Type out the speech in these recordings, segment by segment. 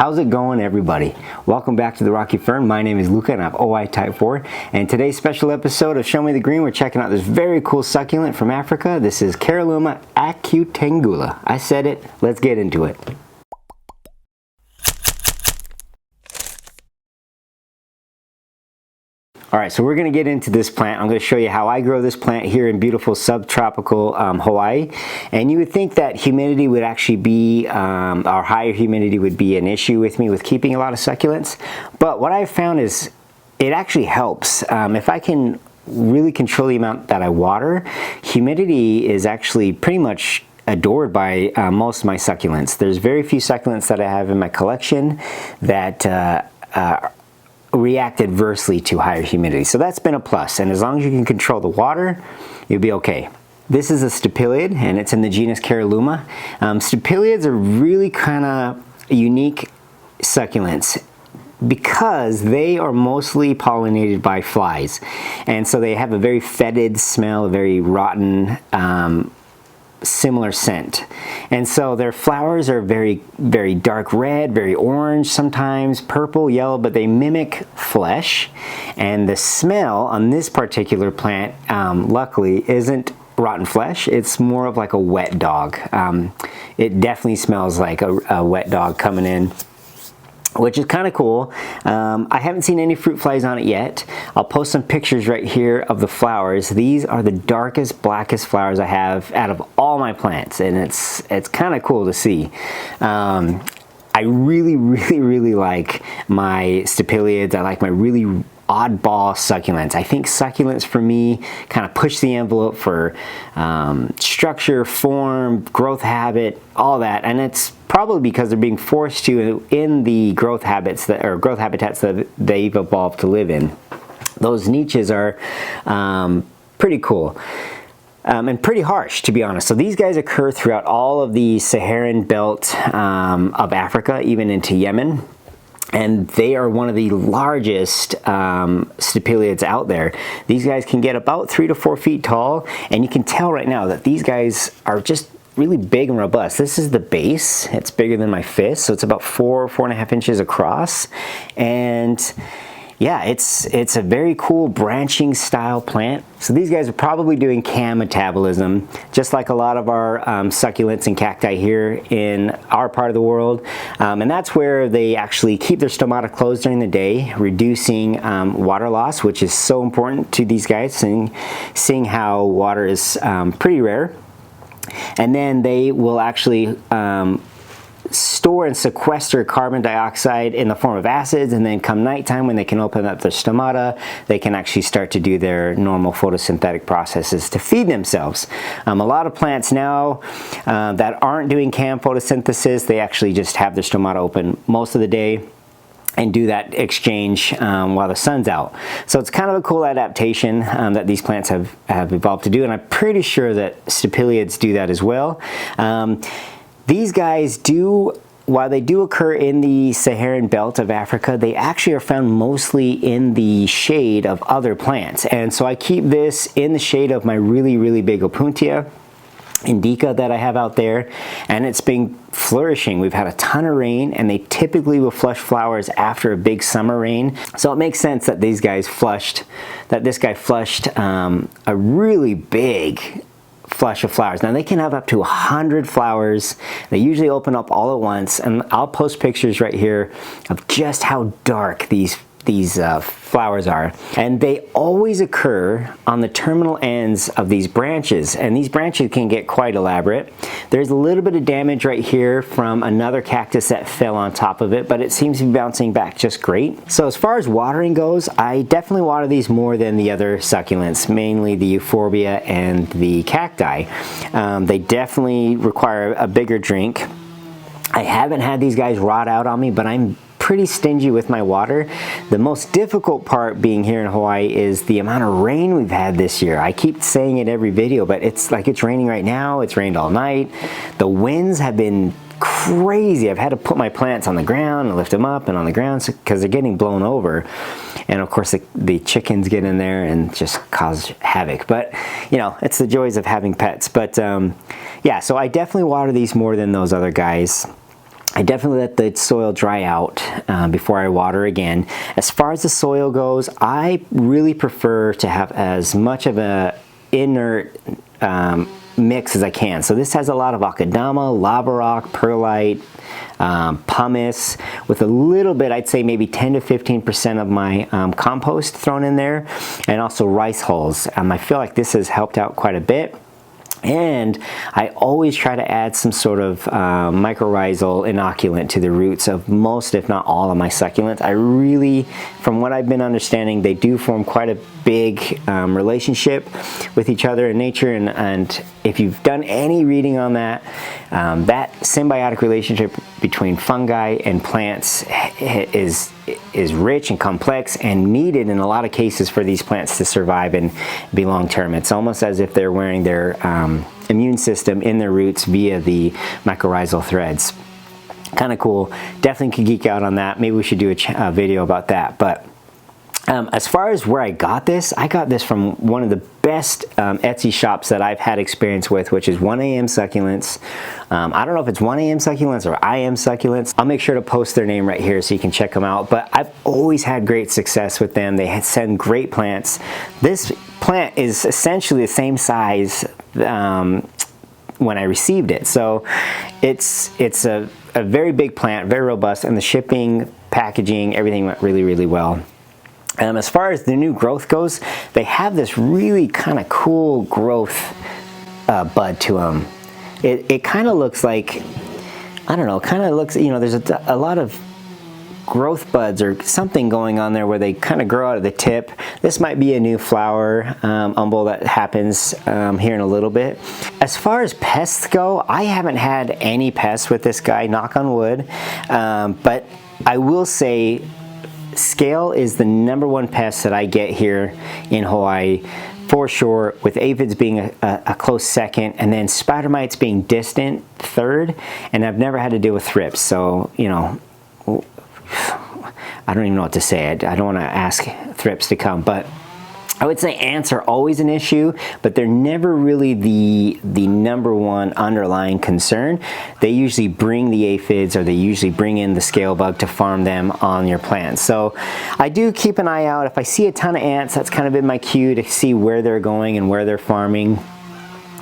How's it going, everybody? Welcome back to the Rocky Fern. My name is Luca and I have OI type 4. And today's special episode of Show Me the Green, we're checking out this very cool succulent from Africa. This is Caralluma Acutangula. I said it. Let's get into it. Alright, so we're going to get into this plant. I'm going to show you how I grow this plant here in beautiful subtropical Hawaii. And you would think that humidity would actually be, or higher humidity would be an issue with me with keeping a lot of succulents. But what I've found is it actually helps. If I can really control the amount that I water, humidity is actually pretty much adored by most of my succulents. There's very few succulents that I have in my collection that react adversely to higher humidity. So that's been a plus, and as long as you can control the water, you'll be okay. This is a Stapeliad, and it's in the genus Caralluma. Stapeliads are really kind of unique succulents because they are mostly pollinated by flies, and so they have a very fetid smell, a very rotten similar scent. And so their flowers are very dark red, very orange, sometimes purple, yellow, but they mimic flesh. And the smell on this particular plant, luckily, isn't rotten flesh. It's more of like a wet dog. It definitely smells like a wet dog coming in, which is kind of cool. I haven't seen any fruit flies on it yet. I'll post some pictures right here of the flowers. These are the darkest, blackest flowers I have out of all my plants, and it's kind of cool to see. I really like my Stapeliads. I like my really oddball succulents. I think succulents for me kind of push the envelope for structure, form, growth habit, all that, and it's probably because they're being forced to in the growth habits that, or growth habitats that they've evolved to live in. Those niches are pretty cool. And pretty harsh, to be honest. So these guys occur throughout all of the Saharan belt of Africa, even into Yemen. And they are one of the largest Stapeliads out there. These guys can get about 3 to 4 feet tall, and you can tell right now that these guys are just really big and robust. This is the base. It's bigger than my fist, so it's about 4.5 inches across. And yeah, it's a very cool branching style plant. So these guys are probably doing cam metabolism, just like a lot of our succulents and cacti here in our part of the world. And that's where they actually keep their stomata closed during the day, reducing water loss, which is so important to these guys, seeing how water is pretty rare. And then they will actually store and sequester carbon dioxide in the form of acids, and then come nighttime when they can open up their stomata, they can actually start to do their normal photosynthetic processes to feed themselves. A lot of plants now that aren't doing cam photosynthesis, they actually just have their stomata open most of the day and do that exchange while the sun's out. So it's kind of a cool adaptation that these plants have evolved to do, and I'm pretty sure that Stapeliads do that as well. These guys do, while they do occur in the Saharan belt of Africa, they actually are found mostly in the shade of other plants. And so I keep this in the shade of my really big Opuntia indica that I have out there, and it's been flourishing. We've had a ton of rain, and they typically will flush flowers after a big summer rain. So it makes sense that these guys flushed, that this guy flushed a really big flush of flowers. Now they can have up to 100 flowers. They usually open up all at once, and I'll post pictures right here of just how dark these flowers are. And they always occur on the terminal ends of these branches, and these branches can get quite elaborate. There's a little bit of damage right here from another cactus that fell on top of it, but it seems to be bouncing back just great. So as far as watering goes, I definitely water these more than the other succulents, mainly the euphorbia and the cacti. They definitely require a bigger drink. I haven't had these guys rot out on me, but I'm pretty stingy with my water. The most difficult part being here in Hawaii is the amount of rain we've had this year. I keep saying it every video, but it's like it's raining right now. It's rained all night. The winds have been crazy. I've had to put my plants on the ground and lift them up and on the ground because they're getting blown over. And of course the chickens get in there and just cause havoc. But you know, it's the joys of having pets. But yeah, so I definitely water these more than those other guys. I definitely let the soil dry out before I water again. As far as the soil goes, I really prefer to have as much of a inert mix as I can. So this has a lot of Akadama, lava rock, perlite, pumice, with a little bit, I'd say maybe 10 to 15% of my compost thrown in there, and also rice hulls. I feel like this has helped out quite a bit. And I always try to add some sort of mycorrhizal inoculant to the roots of most, if not all, of my succulents. I really, from what I've been understanding, they do form quite a big relationship with each other in nature. And if you've done any reading on that, that symbiotic relationship between fungi and plants is rich and complex and needed in a lot of cases for these plants to survive and be long term. It's almost as if they're wearing their immune system in their roots via the mycorrhizal threads. Kind of cool. Definitely could geek out on that. Maybe we should do a video about that. But as far as where I got this from one of the best Etsy shops that I've had experience with, which is 1AM Succulents. I don't know if it's 1AM Succulents or IM Succulents. I'll make sure to post their name right here so you can check them out. But I've always had great success with them. They send great plants. This plant is essentially the same size when I received it. So it's a very big plant, very robust, and the shipping, packaging, everything went really, really well. As far as the new growth goes, they have this really kind of cool growth bud to them. It kind of looks like, I don't know, kind of looks, you know, there's a lot of growth buds or something going on there where they kind of grow out of the tip. This might be a new flower umbel that happens here in a little bit. As far as pests go, I haven't had any pests with this guy, knock on wood, but I will say scale is the #1 pest that I get here in Hawaii for sure, with aphids being a close second, and then spider mites being distant third, and I've never had to deal with thrips. So, you know, I don't even know what to say. I don't want to ask thrips to come, but I would say ants are always an issue, but they're never really the #1 underlying concern. They usually bring the aphids, or they usually bring in the scale bug to farm them on your plants. So I do keep an eye out. If I see a ton of ants, that's kind of been my cue to see where they're going and where they're farming.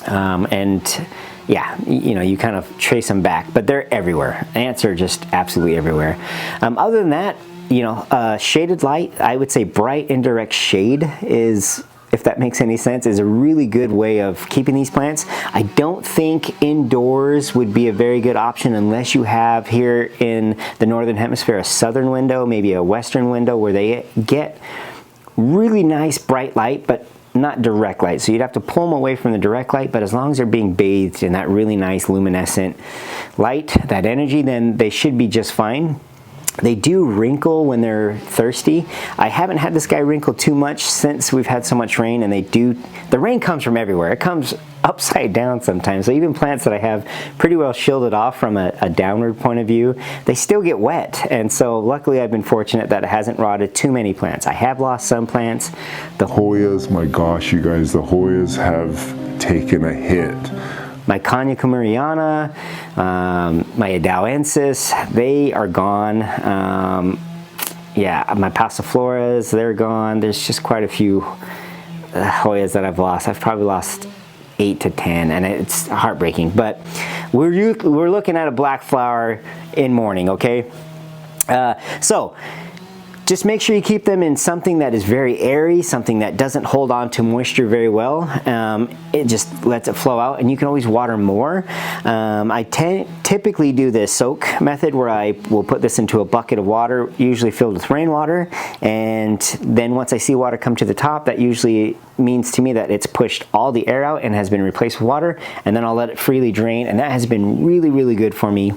And yeah, you know, you kind of trace them back, but they're everywhere. Ants are just absolutely everywhere. Other than that, you know, shaded light, I would say bright indirect shade is, if that makes any sense, is a really good way of keeping these plants. I don't think indoors would be a very good option unless you have here in the northern hemisphere a southern window, maybe a western window, where they get really nice bright light, but not direct light. So you'd have to pull them away from the direct light, but as long as they're being bathed in that really nice luminescent light, that energy, then they should be just fine. They do wrinkle when they're thirsty. I haven't had this guy wrinkle too much since we've had so much rain, and the rain comes from everywhere. It comes upside down sometimes. So even plants that I have pretty well shielded off from a downward point of view, they still get wet. And so luckily I've been fortunate that it hasn't rotted too many plants. I have lost some plants. The Hoyas, my gosh, you guys, the Hoyas have taken a hit. My Kanya Kumariana, my Adauensis, they are gone. Yeah, my Passifloras, they're gone. There's just quite a few Hoyas that I've lost. I've probably lost 8 to 10, and it's heartbreaking. But we're looking at a black flower in morning, okay? So just make sure you keep them in something that is very airy, something that doesn't hold on to moisture very well. It just lets it flow out, and you can always water more. I typically do the soak method, where I will put this into a bucket of water, usually filled with rainwater, and then once I see water come to the top, that usually means to me that it's pushed all the air out and has been replaced with water, and then I'll let it freely drain, and that has been really, really good for me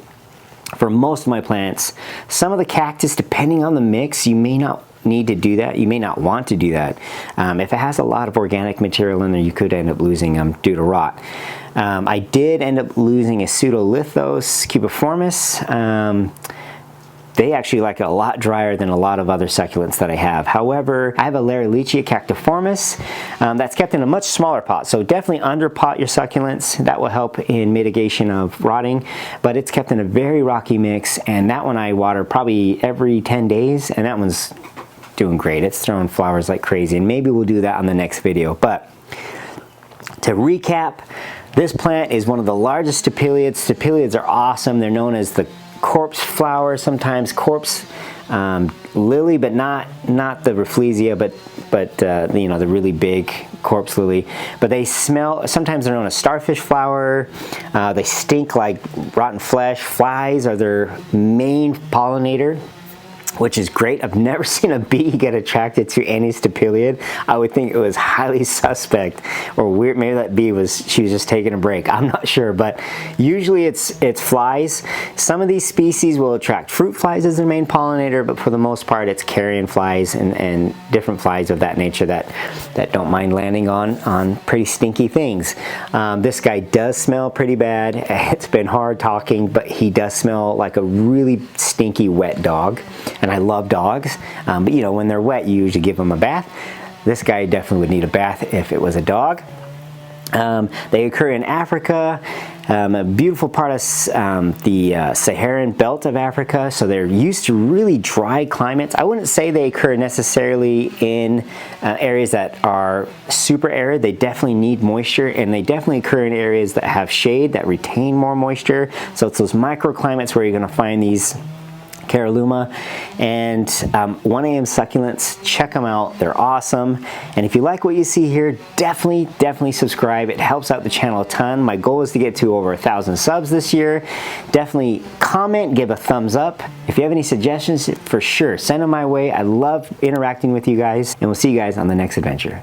for most of my plants. Some of the cactus, depending on the mix, you may not need to do that. You may not want to do that. If it has a lot of organic material in there, you could end up losing them due to rot. I did end up losing a Pseudolithos cubiformis. they actually like it a lot drier than a lot of other succulents that I have. However, I have a Larryleachia cactiformis that's kept in a much smaller pot, so definitely underpot your succulents. That will help in mitigation of rotting, but it's kept in a very rocky mix, and that one I water probably every 10 days, and that one's doing great. It's throwing flowers like crazy, and maybe we'll do that on the next video. But to recap, this plant is one of the largest Stapeliads. Stapeliads are awesome. They're known as the corpse flower, sometimes corpse lily, but not the Rafflesia, but you know, the really big corpse lily. But they smell, sometimes they're known as starfish flower. They stink like rotten flesh. Flies are their main pollinator, which is great. I've never seen a bee get attracted to any Stapeliad. I would think it was highly suspect or weird. Maybe that bee she was just taking a break. I'm not sure, but usually it's flies. Some of these species will attract fruit flies as their main pollinator, but for the most part it's carrion flies and different flies of that nature that don't mind landing on pretty stinky things. This guy does smell pretty bad. It's been hard talking, but he does smell like a really stinky wet dog. And I love dogs, but you know, when they're wet, you usually give them a bath. This guy definitely would need a bath if it was a dog. They occur in Africa, a beautiful part of the Saharan belt of Africa, so they're used to really dry climates. I wouldn't say they occur necessarily in areas that are super arid. They definitely need moisture, and they definitely occur in areas that have shade, that retain more moisture. So it's those microclimates where you're going to find these Caralluma. And 1 AM succulents, check them out. They're awesome. And if you like what you see here, definitely subscribe. It helps out the channel a ton. My goal is to get to over 1,000 subs this year. Definitely comment, give a thumbs up. If you have any suggestions, for sure, send them my way. I love interacting with you guys, and we'll see you guys on the next adventure.